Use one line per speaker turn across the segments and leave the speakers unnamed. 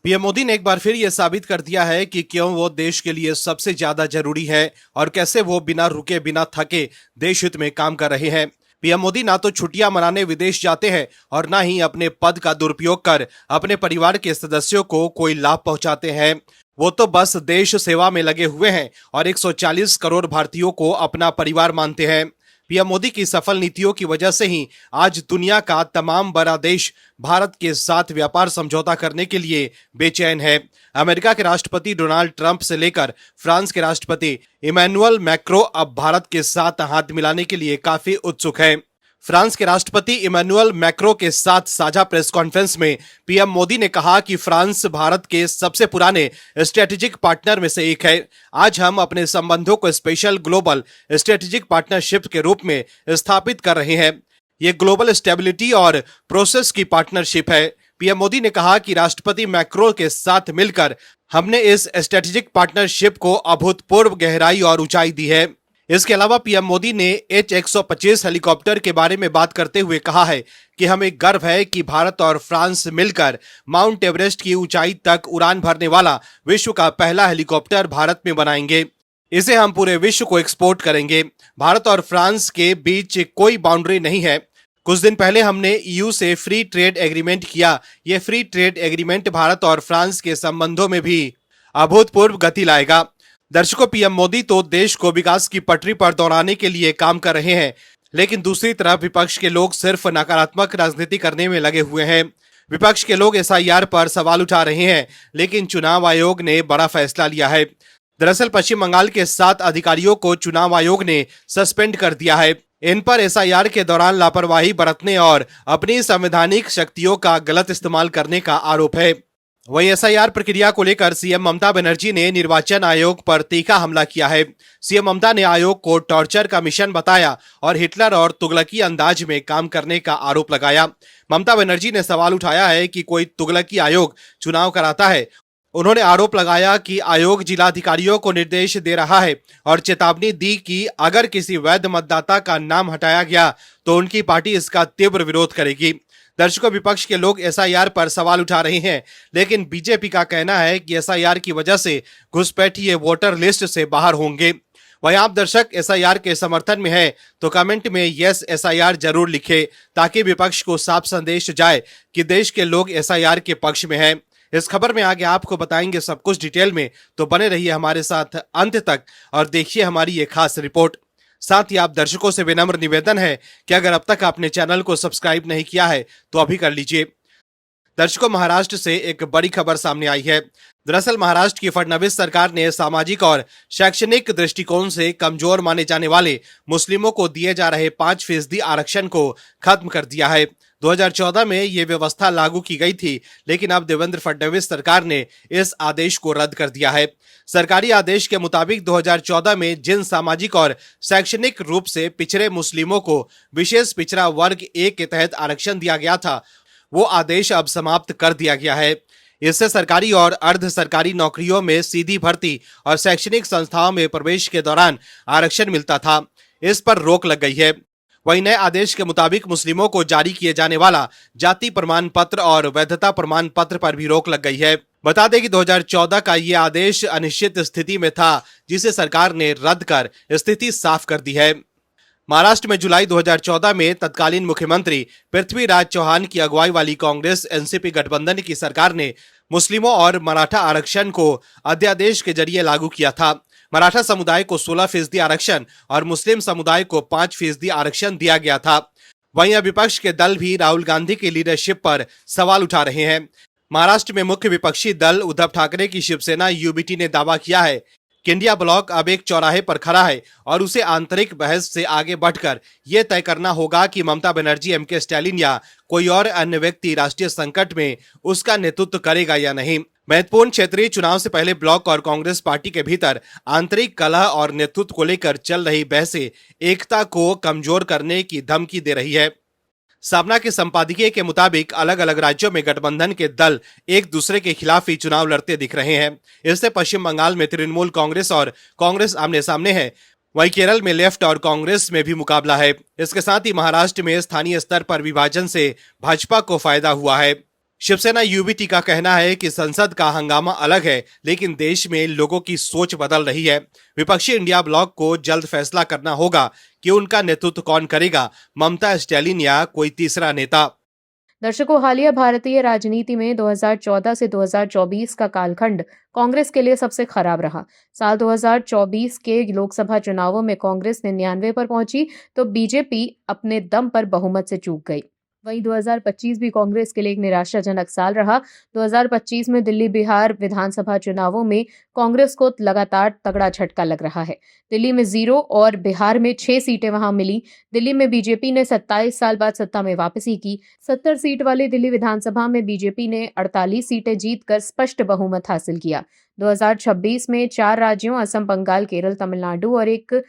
PM Modi ने एक बार फिर यह साबित कर दिया है कि क्यों वो देश के लिए सबसे ज्यादा जरूरी है और कैसे वो बिना रुके बिना थके देश हित में काम कर रहे हैं। पीएम मोदी ना तो छुट्टियां मनाने विदेश जाते हैं और ना ही अपने पद का दुरुपयोग कर अपने परिवार के सदस्यों को कोई लाभ पहुंचाते हैं। वो तो बस देश सेवा में लगे हुए हैं और 140 करोड़ भारतीयों को अपना परिवार मानते हैं। पीएम मोदी की सफल नीतियों की वजह से ही आज दुनिया का तमाम बड़ा देश भारत के साथ व्यापार समझौता करने के लिए बेचैन है। अमेरिका के राष्ट्रपति डोनाल्ड ट्रंप से लेकर फ्रांस के राष्ट्रपति इमैनुअल मैक्रो अब भारत के साथ हाथ मिलाने के लिए काफी उत्सुक हैं। फ्रांस के राष्ट्रपति इमैनुअल मैक्रो के साथ साझा प्रेस कॉन्फ्रेंस में पीएम मोदी ने कहा कि फ्रांस भारत के सबसे पुराने स्ट्रेटेजिक पार्टनर में से एक है। आज हम अपने संबंधों को स्पेशल ग्लोबल स्ट्रेटेजिक पार्टनरशिप के रूप में स्थापित कर रहे हैं। ये ग्लोबल स्टेबिलिटी और प्रोसेस की पार्टनरशिप है। पीएम मोदी ने कहा कि राष्ट्रपति मैक्रो के साथ मिलकर हमने इस स्ट्रेटेजिक पार्टनरशिप को अभूतपूर्व गहराई और ऊंचाई दी है। इसके अलावा पीएम मोदी ने H-125 हेलीकॉप्टर के बारे में बात करते हुए कहा है कि हमें गर्व है कि भारत और फ्रांस मिलकर माउंट एवरेस्ट की ऊंचाई तक उड़ान भरने वाला विश्व का पहला हेलीकॉप्टर भारत में बनाएंगे। इसे हम पूरे विश्व को एक्सपोर्ट करेंगे। भारत और फ्रांस के बीच कोई बाउंड्री नहीं है। कुछ दिन पहले हमने EU से फ्री ट्रेड एग्रीमेंट किया। ये फ्री ट्रेड एग्रीमेंट भारत और फ्रांस के संबंधों में भी अभूतपूर्व गति लाएगा। दर्शकों, पीएम मोदी तो देश को विकास की पटरी पर दौड़ाने के लिए काम कर रहे हैं, लेकिन दूसरी तरफ विपक्ष के लोग सिर्फ नकारात्मक राजनीति करने में लगे हुए हैं। विपक्ष के लोग SIR पर सवाल उठा रहे हैं, लेकिन चुनाव आयोग ने बड़ा फैसला लिया है। दरअसल पश्चिम बंगाल के 7 अधिकारियों को चुनाव आयोग ने सस्पेंड कर दिया है। इन पर SIR के दौरान लापरवाही बरतने और अपनी संवैधानिक शक्तियों का गलत इस्तेमाल करने का आरोप है। वहीं SIR प्रक्रिया को लेकर सीएम ममता बनर्जी ने निर्वाचन आयोग पर तीखा हमला किया है। सीएम ममता ने आयोग को टॉर्चर का मिशन बताया और हिटलर और तुगलकी अंदाज में काम करने का आरोप लगाया। ममता बनर्जी ने सवाल उठाया है कि कोई तुगलकी आयोग चुनाव कराता है। उन्होंने आरोप लगाया कि आयोग जिलाधिकारियों को निर्देश दे रहा है और चेतावनी दी कि अगर किसी वैध मतदाता का नाम हटाया गया तो उनकी पार्टी इसका तीव्र विरोध करेगी। दर्शकों, विपक्ष के लोग SIR पर सवाल उठा रहे हैं, लेकिन बीजेपी का कहना है कि SIR की वजह से घुसपैठिए वोटर लिस्ट से बाहर होंगे। वहीं आप दर्शक SIR के समर्थन में है तो कमेंट में यस SIR जरूर लिखें, ताकि विपक्ष को साफ संदेश जाए कि देश के लोग SIR के पक्ष में हैं। इस खबर में आगे आपको बताएंगे सब कुछ डिटेल में, तो बने रहिए हमारे साथ अंत तक और देखिए हमारी ये खास रिपोर्ट। साथ ही आप दर्शकों से विनम्र निवेदन है कि अगर अब तक आपने चैनल को सब्सक्राइब नहीं किया है तो अभी कर लीजिए। दर्शकों, महाराष्ट्र से एक बड़ी खबर सामने आई है। दरअसल महाराष्ट्र की फडणवीस सरकार ने सामाजिक और शैक्षणिक दृष्टिकोण से कमजोर माने जाने वाले मुस्लिमों को दिए जा रहे 5% आरक्षण को खत्म कर दिया है। 2014 में ये व्यवस्था लागू की गई थी, लेकिन अब देवेंद्र फडणवीस सरकार ने इस आदेश को रद्द कर दिया है। सरकारी आदेश के मुताबिक 2014 में जिन सामाजिक और शैक्षणिक रूप से पिछड़े मुस्लिमों को विशेष पिछड़ा वर्ग A के तहत आरक्षण दिया गया था, वो आदेश अब समाप्त कर दिया गया है। इससे सरकारी और अर्ध सरकारी नौकरियों में सीधी भर्ती और शैक्षणिक संस्थाओं में प्रवेश के दौरान आरक्षण मिलता था, इस पर रोक लग गई है। वहीं नए आदेश के मुताबिक मुस्लिमों को जारी किए जाने वाला जाति प्रमाण पत्र और वैधता प्रमाण पत्र पर भी रोक लग गई है। बता दें कि 2014 का ये आदेश अनिश्चित स्थिति में था, जिसे सरकार ने रद्द कर स्थिति साफ कर दी है। महाराष्ट्र में जुलाई 2014 में तत्कालीन मुख्यमंत्री पृथ्वीराज चौहान की अगुवाई वाली कांग्रेस NCP गठबंधन की सरकार ने मुस्लिमों और मराठा आरक्षण को अध्यादेश के जरिए लागू किया था। मराठा समुदाय को 16% आरक्षण और मुस्लिम समुदाय को 5% आरक्षण दिया गया था। वहीं विपक्ष के दल भी राहुल गांधी की लीडरशिप पर सवाल उठा रहे हैं। महाराष्ट्र में मुख्य विपक्षी दल उद्धव ठाकरे की शिवसेना UBT ने दावा किया है कि इंडिया ब्लॉक अब एक चौराहे पर खड़ा है और उसे आंतरिक बहस से आगे बढ़कर यह तय करना होगा कि ममता बनर्जी, MK स्टैलिन या कोई और अन्य व्यक्ति राष्ट्रीय संकट में उसका नेतृत्व करेगा या नहीं। महत्वपूर्ण क्षेत्रीय चुनाव से पहले ब्लॉक और कांग्रेस पार्टी के भीतर आंतरिक कलह और नेतृत्व को लेकर चल रही बहसें एकता को कमजोर करने की धमकी दे रही है। सामना के संपादकीय के मुताबिक अलग अलग राज्यों में गठबंधन के दल एक दूसरे के खिलाफ ही चुनाव लड़ते दिख रहे हैं। इससे पश्चिम बंगाल में तृणमूल कांग्रेस और कांग्रेस आमने सामने है। वहीं केरल में लेफ्ट और कांग्रेस में भी मुकाबला है। इसके साथ ही महाराष्ट्र में स्थानीय स्तर पर विभाजन से भाजपा को फायदा हुआ है। शिवसेना यूबीटी का कहना है कि संसद का हंगामा अलग है, लेकिन देश में लोगों की सोच बदल रही है। विपक्षी इंडिया ब्लॉक को जल्द फैसला करना होगा कि उनका नेतृत्व कौन करेगा, ममता स्टैलिन या कोई तीसरा नेता।
दर्शकों, हालिया भारतीय राजनीति में 2014 से 2024 का कालखंड कांग्रेस के लिए सबसे खराब रहा। साल 2024 के लोकसभा चुनावों में कांग्रेस 99 पर पहुंची तो बीजेपी अपने दम पर बहुमत से चूक गई। वहीं 2025 भी कांग्रेस के लिए एक निराशाजनक साल रहा। 2025 में दिल्ली बिहार विधानसभा चुनावों में कांग्रेस को लगातार तगड़ा झटका लग रहा है। दिल्ली में 0 और बिहार में 6 सीटें वहां मिली। दिल्ली में बीजेपी ने 27 साल बाद सत्ता में वापसी की। 70 सीट वाली दिल्ली विधानसभा में बीजेपी ने 48 सीटें जीतकर स्पष्ट बहुमत हासिल किया। 2026 में 4 राज्यों असम, बंगाल, केरल, तमिलनाडु और एक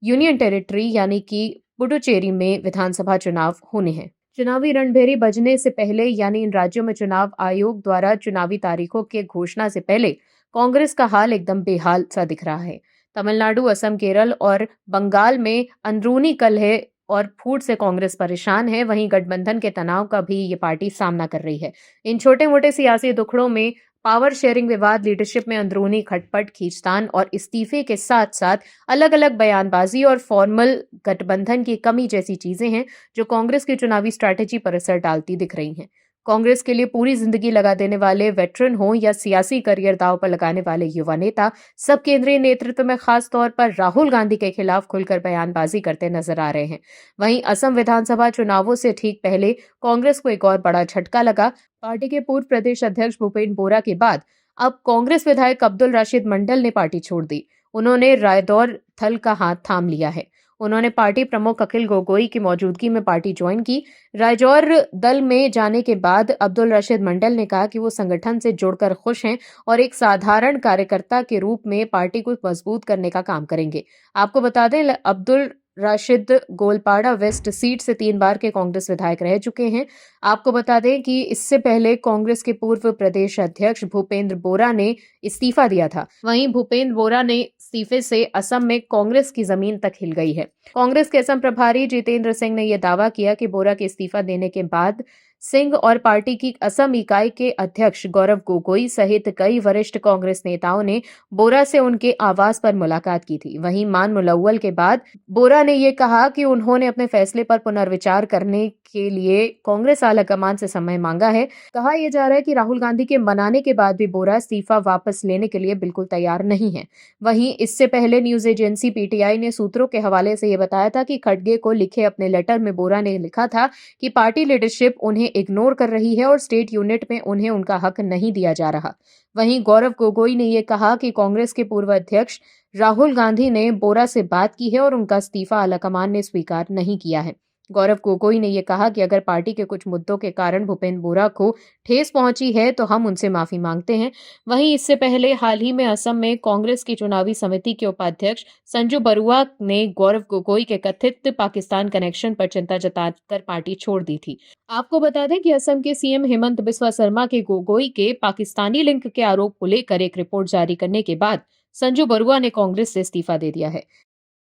यूनियन टेरिटरी यानी कि पुडुचेरी में विधानसभा चुनाव होने हैं। चुनावी रणभेरी बजने से पहले यानी इन राज्यों में चुनाव आयोग द्वारा चुनावी तारीखों के घोषणा से पहले कांग्रेस का हाल एकदम बेहाल सा दिख रहा है। तमिलनाडु, असम, केरल और बंगाल में अंदरूनी कलह और फूट से कांग्रेस परेशान है। वहीं गठबंधन के तनाव का भी ये पार्टी सामना कर रही है। इन छोटे मोटे सियासी दुखड़ों में पावर शेयरिंग विवाद, लीडरशिप में अंदरूनी खटपट, खींचतान और इस्तीफे के साथ साथ अलग अलग बयानबाजी और फॉर्मल गठबंधन की कमी जैसी चीजें हैं जो कांग्रेस की चुनावी स्ट्रैटेजी पर असर डालती दिख रही हैं। कांग्रेस के लिए पूरी जिंदगी लगा देने वाले वेटरन हो या सियासी करियर दांव पर लगाने वाले युवा नेता, सब केंद्रीय नेतृत्व में खास तौर पर राहुल गांधी के खिलाफ खुलकर बयानबाजी करते नजर आ रहे हैं। वहीं असम विधानसभा चुनावों से ठीक पहले कांग्रेस को एक और बड़ा झटका लगा। पार्टी के पूर्व प्रदेश अध्यक्ष भूपेंद्र बोरा के बाद अब कांग्रेस विधायक अब्दुल राशिद मंडल ने पार्टी छोड़ दी। उन्होंने रायदौर थल का हाथ थाम लिया है। उन्होंने पार्टी प्रमुख अखिल गोगोई की मौजूदगी में पार्टी ज्वाइन की। रायजौर दल में जाने के बाद अब्दुल राशिद मंडल ने कहा कि वो संगठन से जुड़कर खुश हैं और एक साधारण कार्यकर्ता के रूप में पार्टी को मजबूत करने का काम करेंगे। आपको बता दें, अब्दुल राशिद गोलपाड़ा वेस्ट सीट से 3 बार के कांग्रेस विधायक रह चुके हैं। आपको बता दें कि इससे पहले कांग्रेस के पूर्व प्रदेश अध्यक्ष भूपेंद्र बोरा ने इस्तीफा दिया था। वहीं भूपेंद्र बोरा ने इस्तीफे से असम में कांग्रेस की जमीन तक हिल गई है। कांग्रेस के असम प्रभारी जितेंद्र सिंह ने यह दावा किया कि बोरा के इस्तीफा देने के बाद सिंह और पार्टी की असम इकाई के अध्यक्ष गौरव गोगोई सहित कई वरिष्ठ कांग्रेस नेताओं ने बोरा से उनके आवास पर मुलाकात की थी। वहीं मान मुलव्वल के बाद बोरा ने यह कहा कि उन्होंने अपने फैसले पर पुनर्विचार करने के लिए कांग्रेस आलाकमान से समय मांगा है। कहा यह जा रहा है कि राहुल गांधी के मनाने के बाद भी बोरा इस्तीफा वापस लेने के लिए बिल्कुल तैयार नहीं है। वहीं इससे पहले न्यूज एजेंसी पीटीआई ने सूत्रों के हवाले से यह बताया था कि खड़गे को लिखे अपने लेटर में बोरा ने लिखा था कि पार्टी लीडरशिप उन्हें इग्नोर कर रही है और स्टेट यूनिट में उन्हें उनका हक नहीं दिया जा रहा। वहीं गौरव गोगोई ने यह कहा कि कांग्रेस के पूर्व अध्यक्ष राहुल गांधी ने बोरा से बात की है और उनका इस्तीफा आलाकमान ने स्वीकार नहीं किया है। गौरव गोगोई ने यह कहा कि अगर पार्टी के कुछ मुद्दों के कारण भूपेंद्र बोरा को ठेस पहुंची है तो हम उनसे माफी मांगते हैं। वहीं इससे पहले हाल ही में असम में कांग्रेस की चुनावी समिति के उपाध्यक्ष संजू बरुआ ने गौरव गोगोई के कथित पाकिस्तान कनेक्शन पर चिंता जताकर पार्टी छोड़ दी थी। आपको बता दें कि असम के सीएम हेमंत बिस्वा शर्मा के गोगोई के पाकिस्तानी लिंक के आरोप को लेकर एक रिपोर्ट जारी करने के बाद संजू बरुआ ने कांग्रेस से इस्तीफा दे दिया है।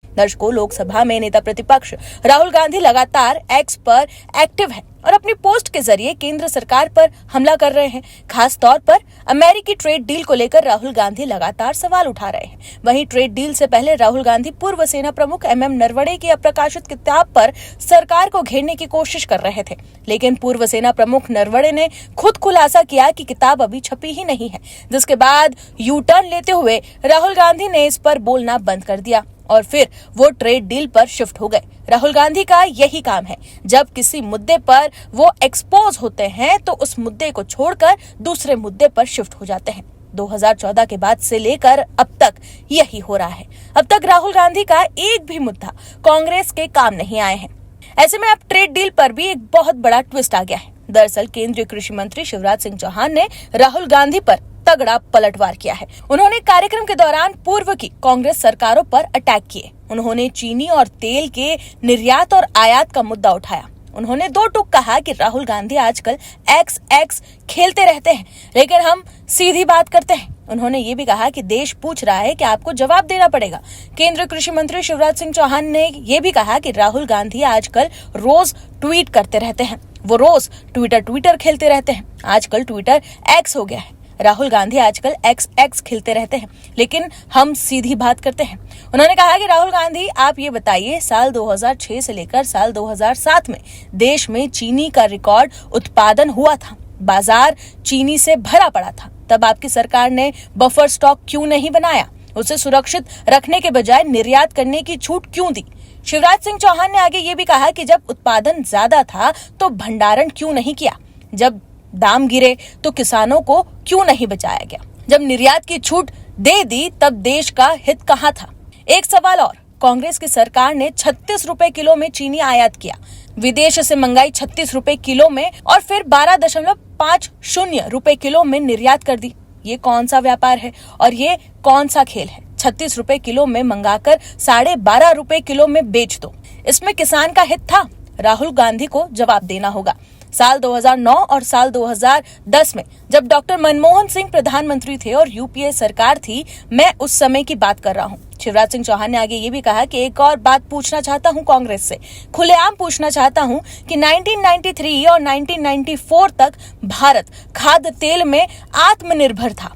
दर्शकों, लोकसभा में नेता प्रतिपक्ष राहुल गांधी लगातार एक्स पर एक्टिव है और अपनी पोस्ट के जरिए केंद्र सरकार पर हमला कर रहे हैं। खास तौर पर अमेरिकी ट्रेड डील को लेकर राहुल गांधी लगातार सवाल उठा रहे हैं। वहीं ट्रेड डील से पहले राहुल गांधी पूर्व सेना प्रमुख MM नरवणे की अप्रकाशित किताब पर सरकार को घेरने की कोशिश कर रहे थे, लेकिन पूर्व सेना प्रमुख नरवणे ने खुद खुलासा किया कि किताब अभी छपी ही नहीं है, जिसके बाद यू टर्न लेते हुए राहुल गांधी ने इस पर बोलना बंद कर दिया और फिर वो ट्रेड डील पर शिफ्ट हो गए। राहुल गांधी का यही काम है, जब किसी मुद्दे पर वो एक्सपोज होते हैं तो उस मुद्दे को छोड़कर दूसरे मुद्दे पर शिफ्ट हो जाते हैं। 2014 के बाद से लेकर अब तक यही हो रहा है। अब तक राहुल गांधी का एक भी मुद्दा कांग्रेस के काम नहीं आए हैं। ऐसे में अब ट्रेड डील पर भी एक बहुत बड़ा ट्विस्ट आ गया है। दरअसल केंद्रीय कृषि मंत्री शिवराज सिंह चौहान ने राहुल गांधी पर तगड़ा पलटवार किया है। उन्होंने कार्यक्रम के दौरान पूर्व की कांग्रेस सरकारों पर अटैक किए। उन्होंने चीनी और तेल के निर्यात और आयात का मुद्दा उठाया। उन्होंने 2 टूक कहा कि राहुल गांधी आजकल एक्स खेलते रहते हैं, लेकिन हम सीधी बात करते हैं। उन्होंने ये भी कहा कि देश पूछ रहा है कि आपको जवाब देना पड़ेगा। केंद्रीय कृषि मंत्री शिवराज सिंह चौहान ने ये भी कहा कि राहुल गांधी आजकल रोज ट्वीट करते रहते हैं। वो रोज ट्विटर खेलते रहते हैं। आजकल ट्विटर एक्स हो गया है। राहुल गांधी आजकल एक्स खेलते रहते हैं। लेकिन हम सीधी बात करते हैं। उन्होंने कहा कि राहुल गांधी, आप ये बताइए, साल 2006 से लेकर साल 2007 में देश में चीनी का रिकॉर्ड उत्पादन हुआ था, बाजार चीनी से भरा पड़ा था, तब आपकी सरकार ने बफर स्टॉक क्यों नहीं बनाया? उसे सुरक्षित रखने के बजाय निर्यात करने की छूट क्यों दी? शिवराज सिंह चौहान ने आगे ये भी कहा कि जब उत्पादन ज्यादा था तो भंडारण क्यों नहीं किया? जब दाम गिरे तो किसानों को क्यों नहीं बचाया गया? जब निर्यात की छूट दे दी तब देश का हित कहां था? एक सवाल और, कांग्रेस की सरकार ने 36 रुपए किलो में चीनी आयात किया, विदेश से मंगाई 36 रुपए किलो में और फिर 12.50 रुपए किलो में निर्यात कर दी। ये कौन सा व्यापार है और ये कौन सा खेल है? 36 रुपए किलो में मंगाकर 12.5 रुपए किलो में बेच दो। इसमें किसान का हित था? राहुल गांधी को जवाब देना होगा। साल 2009 और साल 2010 में जब डॉक्टर मनमोहन सिंह प्रधानमंत्री थे और यूपीए सरकार थी, मैं उस समय की बात कर रहा हूँ। शिवराज सिंह चौहान ने आगे ये भी कहा कि एक और बात पूछना चाहता हूँ कांग्रेस से, खुलेआम पूछना चाहता हूँ कि 1993 और 1994 तक भारत खाद्य तेल में आत्मनिर्भर था।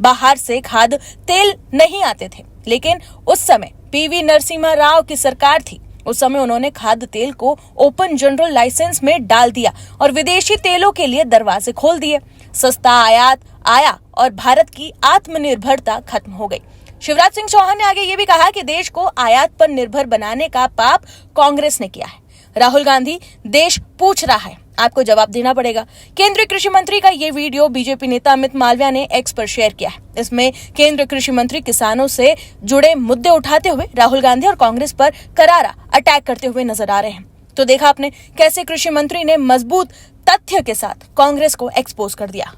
बाहर से खाद्य तेल नहीं आते थे, लेकिन उस समय पीवी नरसिम्हा राव की सरकार थी। उस समय उन्होंने खाद्य तेल को ओपन जनरल लाइसेंस में डाल दिया और विदेशी तेलों के लिए दरवाजे खोल दिए। सस्ता आयात आया और भारत की आत्मनिर्भरता खत्म हो गई। शिवराज सिंह चौहान ने आगे ये भी कहा कि देश को आयात पर निर्भर बनाने का पाप कांग्रेस ने किया है। राहुल गांधी, देश पूछ रहा है, आपको जवाब देना पड़ेगा। केंद्रीय कृषि मंत्री का ये वीडियो बीजेपी नेता अमित मालविया ने एक्स पर शेयर किया है। इसमें केंद्रीय कृषि मंत्री किसानों से जुड़े मुद्दे उठाते हुए राहुल गांधी और कांग्रेस पर करारा अटैक करते हुए नजर आ रहे हैं। तो देखा आपने कैसे कृषि मंत्री ने मजबूत तथ्य के साथ कांग्रेस को एक्सपोज कर दिया।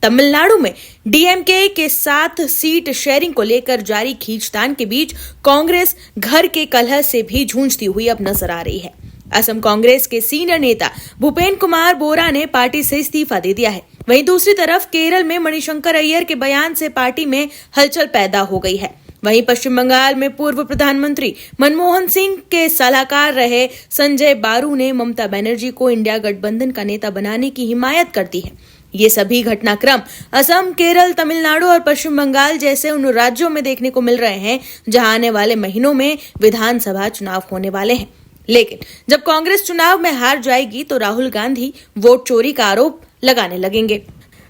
तमिलनाडु में डीएमके के साथ सीट शेयरिंग को लेकर जारी खींचतान के बीच कांग्रेस घर के कलह से भी जूझती हुई अब नजर आ रही है। असम कांग्रेस के सीनियर नेता भूपेन कुमार बोरा ने पार्टी से इस्तीफा दे दिया है। वहीं दूसरी तरफ केरल में मणिशंकर अय्यर के बयान से पार्टी में हलचल पैदा हो गई है। वहीं पश्चिम बंगाल में पूर्व प्रधानमंत्री मनमोहन सिंह के सलाहकार रहे संजय बारू ने ममता बनर्जी को इंडिया गठबंधन का नेता बनाने की हिमायत कर दी है। ये सभी घटनाक्रम असम, केरल, तमिलनाडु और पश्चिम बंगाल जैसे उन राज्यों में देखने को मिल रहे हैं जहां आने वाले महीनों में विधानसभा चुनाव होने वाले हैं। लेकिन जब कांग्रेस चुनाव में हार जाएगी तो राहुल गांधी वोट चोरी का आरोप लगाने लगेंगे।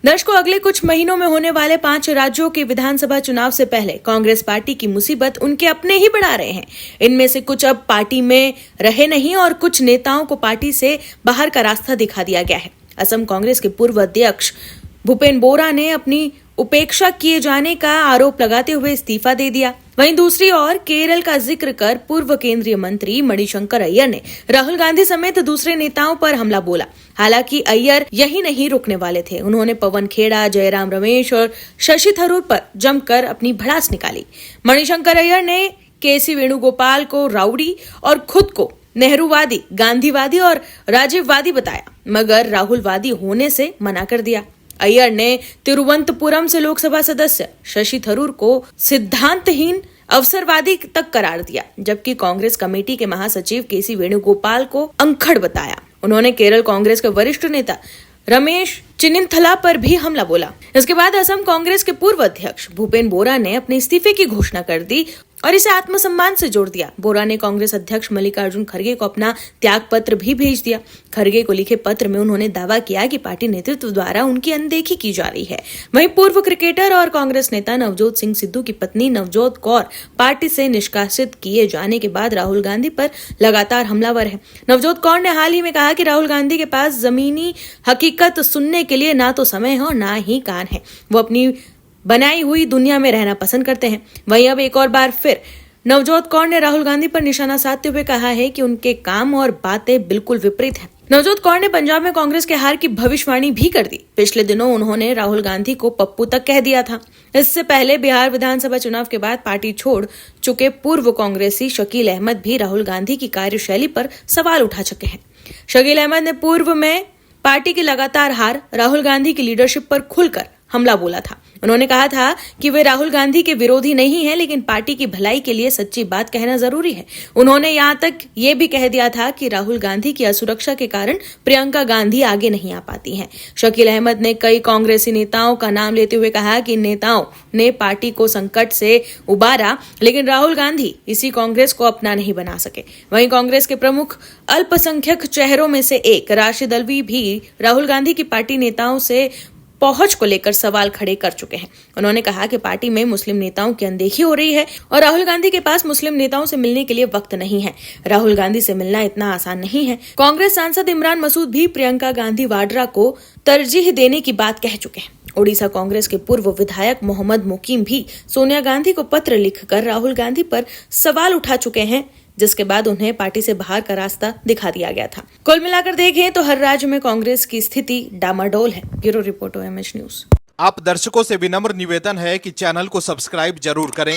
दर्शकों, अगले कुछ महीनों में होने वाले 5 राज्यों के विधानसभा चुनाव से पहले कांग्रेस पार्टी की मुसीबत उनके अपने ही बढ़ा रहे हैं। इनमें से कुछ अब पार्टी में रहे नहीं और कुछ नेताओं को पार्टी से बाहर का रास्ता दिखा दिया गया है। असम कांग्रेस के पूर्व अध्यक्ष भूपेन बोरा ने अपनी उपेक्षा किए जाने का आरोप लगाते हुए इस्तीफा दे दिया। वहीं दूसरी ओर केरल का जिक्र कर पूर्व केंद्रीय मंत्री मणिशंकर अय्यर ने राहुल गांधी समेत दूसरे नेताओं पर हमला बोला। हालांकि अय्यर यही नहीं रुकने वाले थे। उन्होंने पवन खेड़ा, जयराम रमेश और शशि थरूर पर जमकर अपनी भड़ास निकाली। मणिशंकर अय्यर ने केसी वेणुगोपाल को राउडी और खुद को नेहरूवादी, गांधीवादी और राजीववादी बताया, मगर राहुलवादी होने से मना कर दिया। अय्यर ने तिरुवनंतपुरम से लोकसभा सदस्य शशि थरूर को सिद्धांतहीन अवसरवादी तक करार दिया, जबकि कांग्रेस कमेटी के महासचिव केसी वेणुगोपाल को अंखड़ बताया। उन्होंने केरल कांग्रेस के वरिष्ठ नेता रमेश चिनिनथला पर भी हमला बोला। इसके बाद असम कांग्रेस के पूर्व अध्यक्ष भूपेन बोरा ने अपने इस्तीफे की घोषणा कर दी और इसे आत्मसम्मान से जोड़ दिया। बोरा ने कांग्रेस अध्यक्ष मल्लिकार्जुन खड़गे को अपना त्याग पत्र भी भेज दिया। खड़गे को लिखे पत्र में उन्होंने दावा किया कि पार्टी नेतृत्व द्वारा उनकी अनदेखी की जा रही है। वहीं पूर्व क्रिकेटर और कांग्रेस नेता नवजोत सिंह सिद्धू की पत्नी नवजोत कौर पार्टी से निष्कासित किए जाने के बाद राहुल गांधी पर लगातार हमलावर है। नवजोत कौर ने हाल ही में कहा कि राहुल गांधी के पास जमीनी हकीकत सुनने के लिए ना तो समय है और ना ही कान है। वो अपनी बनाई हुई दुनिया में रहना पसंद करते हैं। वहीं अब एक और बार फिर नवजोत कौर ने राहुल गांधी पर निशाना साधते हुए कहा है कि उनके काम और बातें बिल्कुल विपरीत हैं। नवजोत कौर ने पंजाब में कांग्रेस के हार की भविष्यवाणी भी कर दी। पिछले दिनों उन्होंने राहुल गांधी को पप्पू तक कह दिया था। इससे पहले बिहार विधानसभा चुनाव के बाद पार्टी छोड़ चुके पूर्व कांग्रेसी शकील अहमद भी राहुल गांधी की कार्यशैली पर सवाल उठा चुके हैं। शकील अहमद ने पूर्व में पार्टी की लगातार हार, राहुल गांधी की लीडरशिप पर खुलकर हमला बोला था। उन्होंने कहा था कि वे राहुल गांधी के विरोधी नहीं हैं, लेकिन पार्टी की भलाई के लिए सच्ची बात कहना जरूरी है। उन्होंने यहां तक ये भी कह दिया था कि राहुल गांधी की असुरक्षा के कारण प्रियंका गांधी आगे नहीं आ पाती हैं। शकील अहमद ने कई कांग्रेसी नेताओं का नाम लेते हुए कहा कि नेताओं ने पार्टी को संकट से उबारा, लेकिन राहुल गांधी इसी कांग्रेस को अपना नहीं बना सके। वहीं कांग्रेस के प्रमुख अल्पसंख्यक चेहरों में से एक राशिद अल्वी भी राहुल गांधी की पार्टी नेताओं से पहुंच को लेकर सवाल खड़े कर चुके हैं। उन्होंने कहा कि पार्टी में मुस्लिम नेताओं की अनदेखी हो रही है और राहुल गांधी के पास मुस्लिम नेताओं से मिलने के लिए वक्त नहीं है। राहुल गांधी से मिलना इतना आसान नहीं है। कांग्रेस सांसद इमरान मसूद भी प्रियंका गांधी वाड्रा को तरजीह देने की बात कह चुके हैं। ओडिशा कांग्रेस के पूर्व विधायक मोहम्मद मुकीम भी सोनिया गांधी को पत्र लिखकर राहुल गांधी पर सवाल उठा चुके हैं, जिसके बाद उन्हें पार्टी से बाहर का रास्ता दिखा दिया गया था। कुल मिलाकर देखें तो हर राज्य में कांग्रेस की स्थिति डामाडोल है। Bureau report OMH news.
आप दर्शकों से विनम्र निवेदन है कि चैनल को सब्सक्राइब जरूर करें